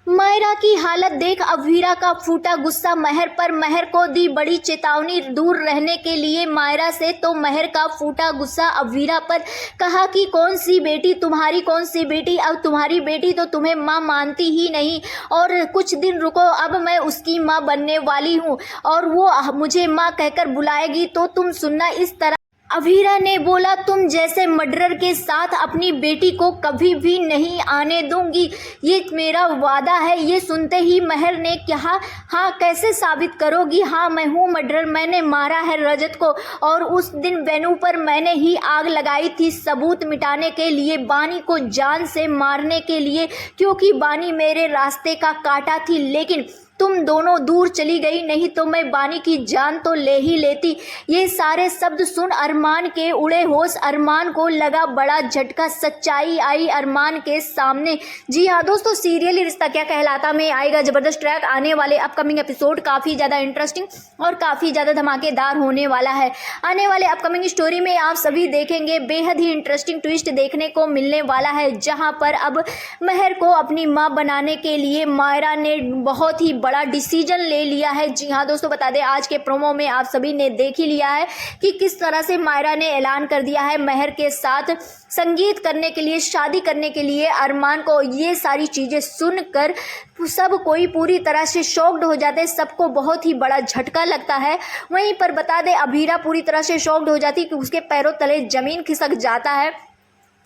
मायरा की हालत देख अभीरा का फूटा गुस्सा महर पर। महर को दी बड़ी चेतावनी दूर रहने के लिए मायरा से, तो महर का फूटा गुस्सा अभीरा पर। कहा कि कौन सी बेटी तुम्हारी, कौन सी बेटी, अब तुम्हारी बेटी तो तुम्हें माँ मानती ही नहीं। और कुछ दिन रुको, अब मैं उसकी माँ बनने वाली हूँ और वो मुझे माँ कहकर बुलाएगी तो तुम सुनना। इस तरह अभीरा ने बोला, तुम जैसे मर्डरर के साथ अपनी बेटी को कभी भी नहीं आने दूंगी, ये मेरा वादा है। ये सुनते ही महर ने कहा, हाँ कैसे साबित करोगी? हाँ मैं हूँ मर्डरर, मैंने मारा है रजत को और उस दिन वेन्यू पर मैंने ही आग लगाई थी सबूत मिटाने के लिए, बानी को जान से मारने के लिए, क्योंकि बानी मेरे रास्ते का कांटा थी। लेकिन तुम दोनों दूर चली गई, नहीं तो मैं बानी की जान तो ले ही लेती। ये सारे शब्द सुन अरमान के उड़े होश। अरमान को लगा बड़ा झटका, सच्चाई आई अरमान के सामने। जी हाँ दोस्तों, सीरियल रिश्ता क्या कहलाता में आएगा जबरदस्त ट्रैक। आने वाले अपकमिंग एपिसोड काफ़ी ज़्यादा इंटरेस्टिंग और काफ़ी ज़्यादा धमाकेदार होने वाला है। आने वाले अपकमिंग स्टोरी में आप सभी देखेंगे बेहद ही इंटरेस्टिंग ट्विस्ट देखने को मिलने वाला है, जहाँ पर अब महर को अपनी माँ बनाने के लिए मायरा ने बहुत ही बड़ा डिसीजन ले लिया है। जी हाँ दोस्तों, बता दें आज के प्रोमो में आप सभी ने देख ही लिया है कि किस तरह से मायरा ने ऐलान कर दिया है महर के साथ संगीत करने के लिए, शादी करने के लिए। अरमान को ये सारी चीज़ें सुनकर सब कोई पूरी तरह से शॉक्ड हो जाते हैं, सबको बहुत ही बड़ा झटका लगता है। वहीं पर बता दें अभीरा पूरी तरह से शॉक्ड हो जाती कि उसके पैरों तले जमीन खिसक जाता है।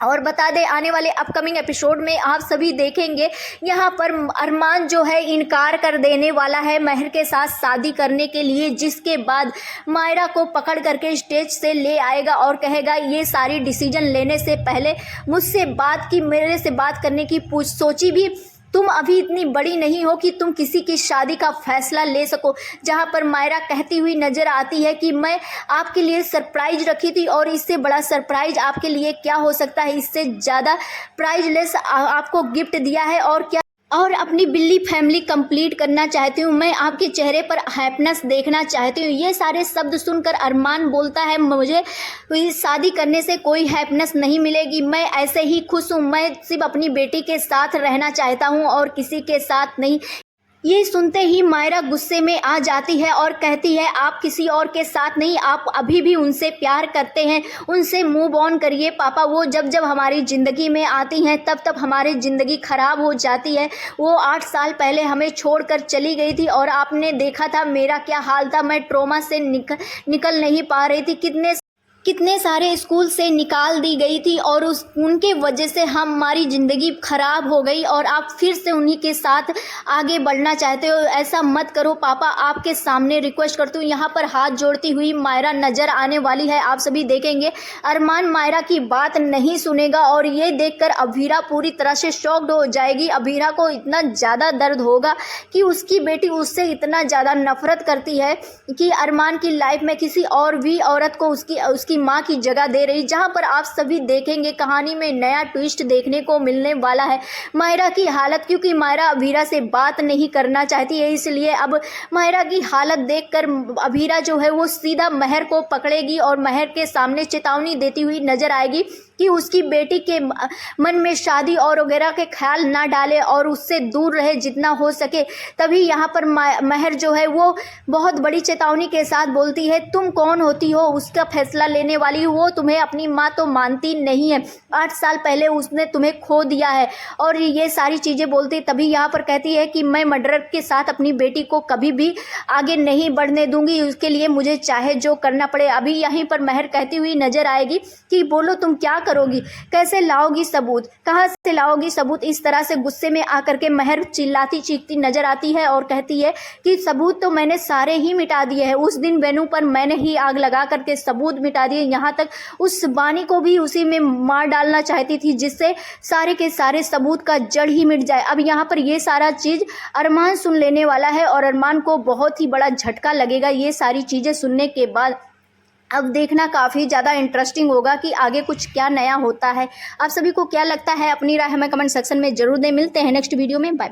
और बता दें आने वाले अपकमिंग एपिसोड में आप सभी देखेंगे यहाँ पर अरमान जो है इनकार कर देने वाला है महर के साथ शादी करने के लिए, जिसके बाद मायरा को पकड़ करके स्टेज से ले आएगा और कहेगा ये सारी डिसीजन लेने से पहले मुझसे बात की, मेरे से बात करने की सोची भी, तुम अभी इतनी बड़ी नहीं हो कि तुम किसी की शादी का फैसला ले सको। जहां पर मायरा कहती हुई नजर आती है कि मैं आपके लिए सरप्राइज रखी थी और इससे बड़ा सरप्राइज आपके लिए क्या हो सकता है, इससे ज़्यादा प्राइजलेस आपको गिफ्ट दिया है और क्या, और अपनी बिल्ली फैमिली कंप्लीट करना चाहती हूँ, मैं आपके चेहरे पर हैप्पीनेस देखना चाहती हूँ। ये सारे शब्द सुनकर अरमान बोलता है, मुझे शादी करने से कोई हैप्पीनेस नहीं मिलेगी, मैं ऐसे ही खुश हूँ, मैं सिर्फ अपनी बेटी के साथ रहना चाहता हूँ और किसी के साथ नहीं। ये सुनते ही मायरा गुस्से में आ जाती है और कहती है, आप किसी और के साथ नहीं, आप अभी भी उनसे प्यार करते हैं, उनसे मूव ऑन करिए पापा। वो जब जब हमारी ज़िंदगी में आती हैं तब तब हमारी ज़िंदगी ख़राब हो जाती है। वो 8 साल पहले हमें छोड़कर चली गई थी और आपने देखा था मेरा क्या हाल था, मैं ट्रॉमा से निकल नहीं पा रही थी, कितने सारे स्कूल से निकाल दी गई थी और उनके वजह से हमारी ज़िंदगी ख़राब हो गई और आप फिर से उन्हीं के साथ आगे बढ़ना चाहते हो। ऐसा मत करो पापा, आपके सामने रिक्वेस्ट करती हूँ। यहाँ पर हाथ जोड़ती हुई मायरा नज़र आने वाली है, आप सभी देखेंगे। अरमान मायरा की बात नहीं सुनेगा और ये देखकर अभीरा पूरी तरह से शॉक्ड हो जाएगी। अभीरा को इतना ज़्यादा दर्द होगा कि उसकी बेटी उससे इतना ज़्यादा नफरत करती है कि अरमान की लाइफ में किसी और भी औरत को उसकी माँ की जगह दे रही। जहां पर आप सभी देखेंगे कहानी में नया ट्विस्ट देखने को मिलने वाला है। मायरा की हालत, क्योंकि मायरा अभीरा से बात नहीं करना चाहती है, इसलिए अब मायरा की हालत देखकर अभीरा जो है वो सीधा महर को पकड़ेगी और महर के सामने चेतावनी देती हुई नजर आएगी कि उसकी बेटी के मन में शादी और वगैरह के ख्याल ना डाले और उससे दूर रहे जितना हो सके। तभी यहाँ पर महर जो है वो बहुत बड़ी चेतावनी के साथ बोलती है, तुम कौन होती हो उसका फैसला लेने वाली? वो तुम्हें अपनी माँ तो मानती नहीं है, 8 साल पहले उसने तुम्हें खो दिया है और ये सारी चीज़ें बोलती। तभी यहाँ पर कहती है कि मैं मर्डरर के साथ अपनी बेटी को कभी भी आगे नहीं बढ़ने दूंगी, उसके लिए मुझे चाहे जो करना पड़े। अभी यहीं पर महर कहती हुई नजर आएगी कि बोलो तुम क्या करोगी, कैसे लाओगी सबूत, कहाँ से लाओगी सबूत? इस तरह से गुस्से में आकर के महर चिल्लाती चीखती नजर आती है और कहती है कि सबूत तो मैंने सारे ही मिटा दिए हैं, उस दिन वेन्यू पर मैंने ही आग लगा करके सबूत मिटा दिए, यहाँ तक उस बानी को भी उसी में मार डालना चाहती थी जिससे सारे के सारे सबूत का जड़ ही मिट जाए। अब यहाँ पर ये सारा चीज अरमान सुन लेने वाला है और अरमान को बहुत ही बड़ा झटका लगेगा ये सारी चीजें सुनने के बाद। अब देखना काफ़ी ज़्यादा इंटरेस्टिंग होगा कि आगे कुछ क्या नया होता है। आप सभी को क्या लगता है, अपनी राय हमें कमेंट सेक्शन में जरूर दें। मिलते हैं नेक्स्ट वीडियो में, बाय।